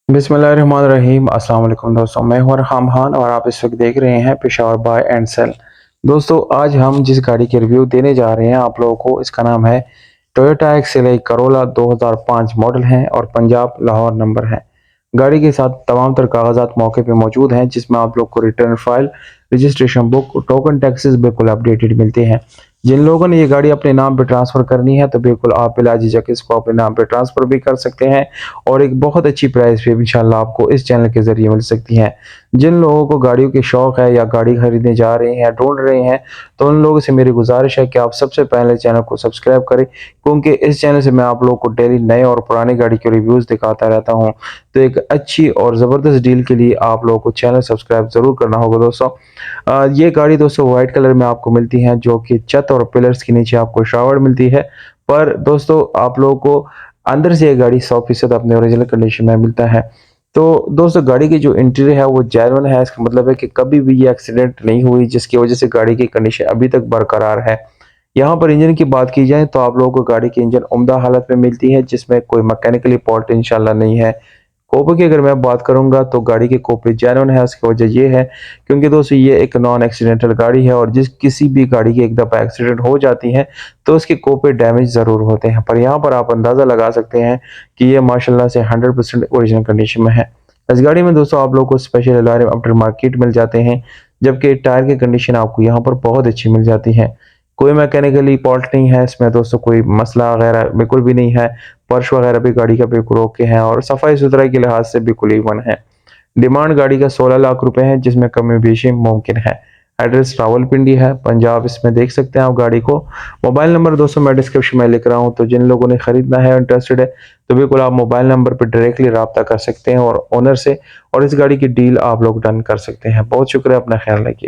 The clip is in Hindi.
बिस्मिल्लाहिर्रहमानिर्रहीम। अस्सलाम वालेकुम दोस्तों, मैं हूं अरहम खान और आप इस वक्त देख रहे हैं पेशावर बाय एंड सेल। दोस्तों, आज हम जिस गाड़ी की रिव्यू देने जा रहे हैं आप लोगों को, इसका नाम है टोयोटा एक्सेल करोला 2005 मॉडल है और पंजाब लाहौर नंबर है। गाड़ी के साथ तमाम तर कागजात मौके पे मौजूद हैं, जिसमें आप लोग को return file, registration book, token taxes बिल्कुल अपडेटेड मिलते हैं। जिन लोगों ने ये गाड़ी अपने नाम पे ट्रांसफ़र करनी है तो बिल्कुल आप बिला झिझक इसको अपने नाम पे ट्रांसफ़र भी कर सकते हैं और एक बहुत अच्छी प्राइस पे इंशाल्लाह आपको इस चैनल के ज़रिए मिल सकती है। जिन लोगों को गाड़ियों के शौक है या गाड़ी खरीदने जा रहे हैं या ढूंढ रहे हैं, तो उन लोगों से मेरी गुजारिश है कि आप सबसे पहले चैनल को सब्सक्राइब करें, क्योंकि इस चैनल से मैं आप लोगों को डेली नए और पुरानी गाड़ी के रिव्यूज़ दिखाता रहता हूँ। तो एक अच्छी और ज़बरदस्त डील के लिए आप लोगों को चैनल सब्सक्राइब ज़रूर करना होगा दोस्तों। ये गाड़ी दोस्तों वाइट कलर में आपको मिलती है, जो कि छत और पिलर्स के नीचे आपको शावर मिलती है। पर दोस्तों, आप लोगों को अंदर से ये गाड़ी 100% अपने ओरिजिनल कंडीशन में मिलता है। तो दोस्तों, गाड़ी की जो इंटीरियर है वो जेन्युइन है, इसका मतलब है कि कभी भी ये एक्सीडेंट नहीं हुई जिसकी वजह से गाड़ी की कंडीशन अभी तक बरकरार है। यहाँ पर इंजन की बात की जाए तो आप लोगों को गाड़ी की इंजन उम्दा हालत में मिलती है, जिसमें कोई मैकेनिकली फॉल्ट इंशाल्लाह नहीं है। कोपे की अगर मैं बात करूँगा तो गाड़ी के कोपे जेन्युइन है, उसकी वजह ये है क्योंकि दोस्तों ये एक नॉन एक्सीडेंटल गाड़ी है और जिस किसी भी गाड़ी की एक दफ़ा एक्सीडेंट हो जाती है तो उसके कोपे डैमेज ज़रूर होते हैं। पर यहाँ पर आप अंदाज़ा लगा सकते हैं कि ये माशाल्लाह से 100% ओरिजिनल कंडीशन में है। इस गाड़ी में दोस्तों आप लोगों को स्पेशल एलॉय आफ्टर मार्केट मिल जाते हैं, जबकि टायर की कंडीशन आपको यहाँ पर बहुत अच्छी मिल जाती है। कोई मैकेनिकली फॉल्ट नहीं है इसमें दोस्तों, कोई मसला वगैरह बिल्कुल भी नहीं है। फर्श वगैरह भी गाड़ी का बिल्कुल ओके है और सफाई-सुथराई के लिहाज से बिल्कुल इवन है। डिमांड गाड़ी का 16 लाख रुपए है, जिसमें कमी-बेशी मुमकिन है। एड्रेस रावलपिंडी है, पंजाब, इसमें देख सकते हैं आप गाड़ी को। मोबाइल नंबर दोस्तों मैं डिस्क्रिप्शन में लिख रहा हूँ, तो जिन लोगों ने खरीदना है, इंटरेस्टेड है, तो बिल्कुल आप मोबाइल नंबर पे डायरेक्टली राब्ता कर सकते हैं और ओनर से और इस गाड़ी की डील आप लोग डन कर सकते हैं। बहुत शुक्रिया, अपना ख्याल रखिए।